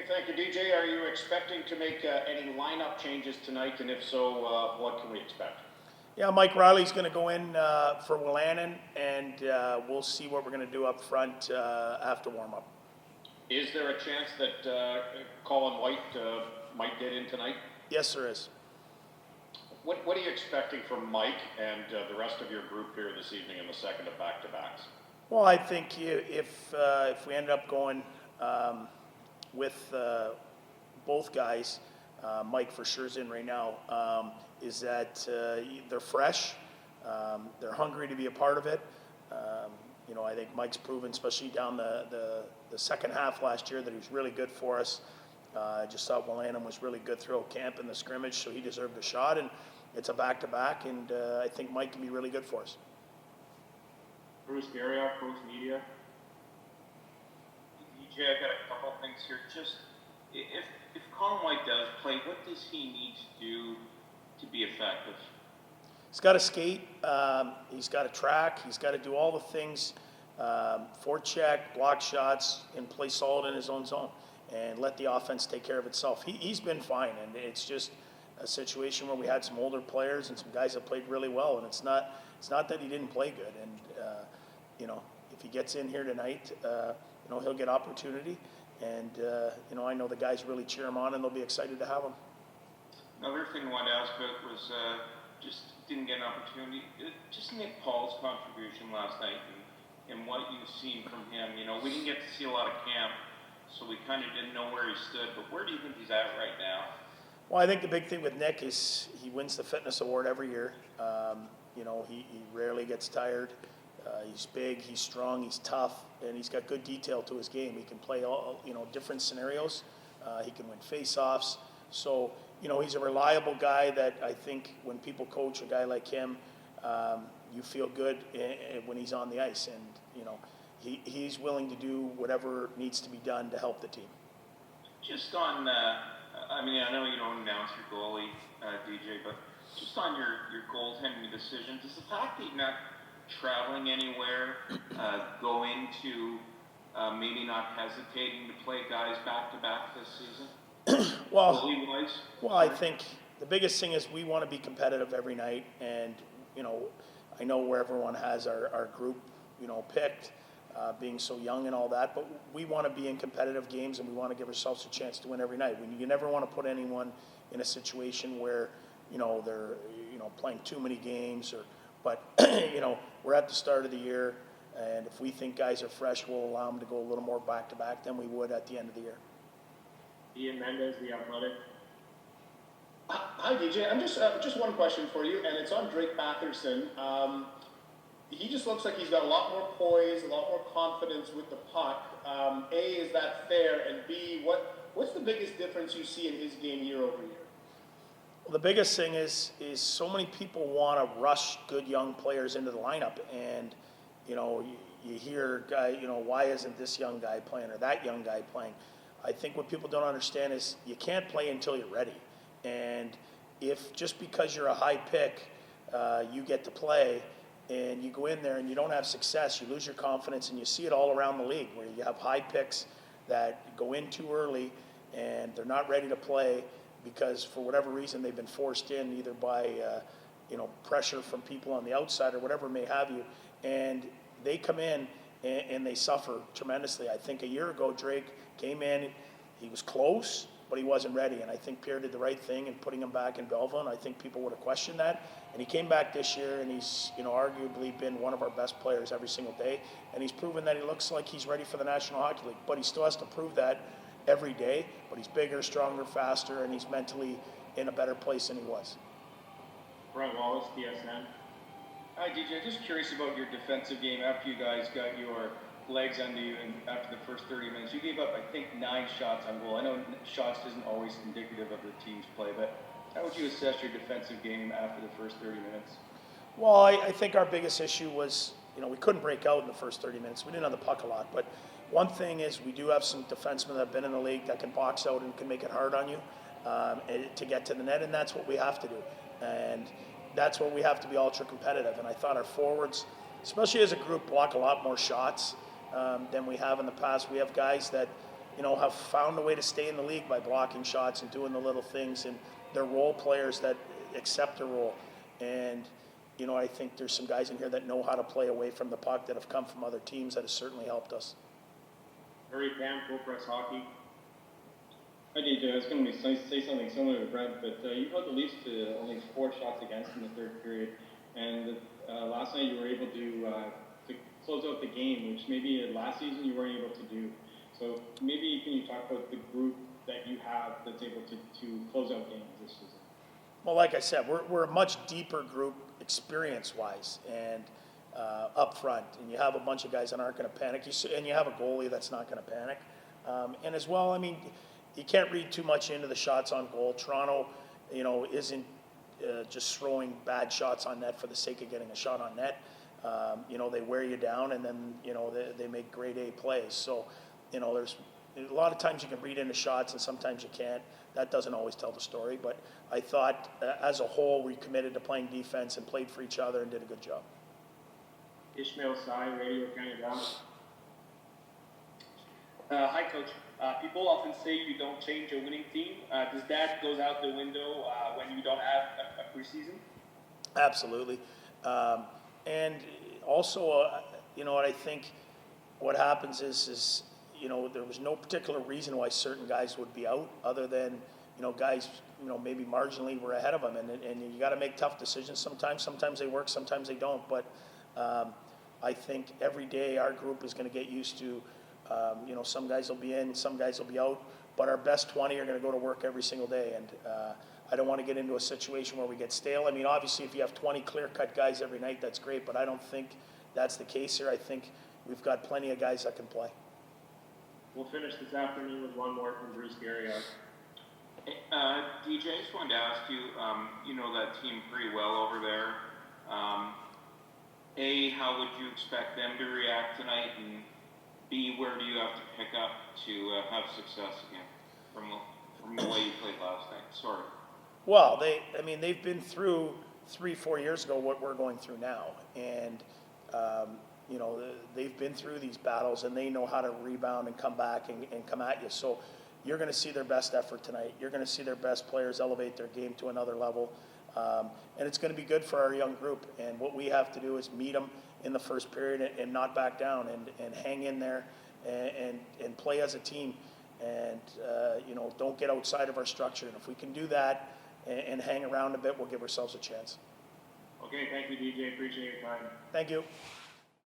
Okay, thank you, DJ. Are you expecting to make any lineup changes tonight? And if so, what can we expect? Yeah, Mike Riley's going to go in for Willannon, and we'll see what we're going to do up front after warm-up. Is there a chance that Colin White might get in tonight? Yes, there is. What are you expecting from Mike and the rest of your group here this evening in the second of back-to-backs? Well, I think if we end up going with both guys, Mike for sure is in right now, is that they're fresh, they're hungry to be a part of it. I think Mike's proven, especially down the second half last year, that he was really good for us. I just thought Willannon was really good throughout camp in the scrimmage, so he deserved a shot, and it's a back-to-back, and I think Mike can be really good for us. Bruce Garriock, Post Media. DJ, I got a couple things here. Just if Colin White does play, what does he need to do to be effective? He's got to skate. He's got to track. He's got to do all the things, forecheck, block shots, and play solid in his own zone, and let the offense take care of itself. He's been fine, and it's just a situation where we had some older players and some guys that played really well, and it's not that he didn't play good. And if he gets in here tonight, he'll get opportunity, and I know the guys really cheer him on, and they'll be excited to have him. Another thing I wanted to ask about was just didn't get an opportunity. Just Nick Paul's contribution last night and what you've seen from him. We didn't get to see a lot of camp, so we kind of didn't know where he stood. But where do you think he's at right now? Well, I think the big thing with Nick is he wins the fitness award every year. He rarely gets tired. He's big, he's strong, he's tough, and he's got good detail to his game. He can play all different scenarios. He can win face-offs. So, he's a reliable guy that I think when people coach a guy like him, you feel good when he's on the ice. And, he's willing to do whatever needs to be done to help the team. Just on, I know you don't announce your goalie, DJ, but just on your goaltending decision, does the fact that you're not traveling anywhere go into maybe not hesitating to play guys back-to-back this season? Well, I think the biggest thing is we want to be competitive every night, and I know where everyone has our group picked, being so young and all that, but we want to be in competitive games, and we want to give ourselves a chance to win every night. You never want to put anyone in a situation where they're playing too many games, but we're at the start of the year, and if we think guys are fresh, we'll allow them to go a little more back-to-back than we would at the end of the year. Ian Mendez, The Athletic. Hi, DJ. I'm just one question for you, and it's on Drake Batherson. He just looks like he's got a lot more poise, a lot more confidence with the puck. A, is that fair? And B, what's the biggest difference you see in his game year over year? Well, the biggest thing is so many people want to rush good young players into the lineup, and you hear guy, why isn't this young guy playing or that young guy playing? I think what people don't understand is you can't play until you're ready. And if just because you're a high pick, you get to play, and you go in there and you don't have success, you lose your confidence, and you see it all around the league where you have high picks that go in too early and they're not ready to play because for whatever reason they've been forced in either by pressure from people on the outside or whatever may have you, and they come in and they suffer tremendously. I think a year ago Drake came in, he was close, but he wasn't ready, and I think Pierre did the right thing in putting him back in Belleville, and I think people would have questioned that. And he came back this year, and he's arguably been one of our best players every single day, and he's proven that he looks like he's ready for the National Hockey League, but he still has to prove that every day. But he's bigger, stronger, faster, and he's mentally in a better place than he was. Brent Wallace, TSN. Hi, DJ. Just curious about your defensive game after you guys got your legs under you and after the first 30 minutes. You gave up, I think, 9 shots on goal. I know shots isn't always indicative of the team's play, but how would you assess your defensive game after the first 30 minutes? Well, I think our biggest issue was, we couldn't break out in the first 30 minutes. We didn't have the puck a lot, but one thing is we do have some defensemen that have been in the league that can box out and can make it hard on you to get to the net, and that's what we have to do. And that's where we have to be ultra competitive. And I thought our forwards, especially as a group, block a lot more shots than we have in the past. We have guys that, have found a way to stay in the league by blocking shots and doing the little things, and they're role players that accept a role. And, I think there's some guys in here that know how to play away from the puck that have come from other teams that has certainly helped us. Murray Pam, Full Press Hockey. Hi DJ, I was going to say something similar to Brent, but you held the Leafs to only 4 shots against in the third period, and last night you were able to close out the game, which maybe last season you weren't able to do. So maybe can you talk about the group that you have that's able to close out games this season? Well, like I said, we're a much deeper group experience-wise and up front, and you have a bunch of guys that aren't going to panic, and you have a goalie that's not going to panic. And as well, I mean, you can't read too much into the shots on goal. Toronto, isn't just throwing bad shots on net for the sake of getting a shot on net. They wear you down, and then, they make grade A plays. So, there's a lot of times you can read into shots, and sometimes you can't. That doesn't always tell the story, but I thought as a whole we committed to playing defense and played for each other and did a good job. Ishmael Sai, Radio Canada. Hi, Coach. People often say you don't change a winning team. Does that goes out the window when you don't have a preseason? Absolutely. And also, what I think what happens is there was no particular reason why certain guys would be out other than, guys, maybe marginally were ahead of them. And you got to make tough decisions sometimes. Sometimes they work, sometimes they don't. But I think every day our group is going to get used to, some guys will be in, some guys will be out. But our best 20 are going to go to work every single day. And I don't want to get into a situation where we get stale. I mean, obviously, if you have 20 clear-cut guys every night, that's great. But I don't think that's the case here. I think we've got plenty of guys that can play. We'll finish this afternoon with one more from Bruce Garriott. DJ, I just wanted to ask you, you know that team pretty well over there. A, how would you expect them to react tonight? And B, where do you have to pick up to have success again from the way you played last night? Sorry. Well, they've been through 3-4 years ago what we're going through now. And, they've been through these battles and they know how to rebound and come back and come at you. So you're going to see their best effort tonight. You're going to see their best players elevate their game to another level. And it's going to be good for our young group. And what we have to do is meet them in the first period and not back down and hang in there and play as a team. And, don't get outside of our structure. And if we can do that and hang around a bit, we'll give ourselves a chance. Okay, thank you, DJ. Appreciate your time. Thank you.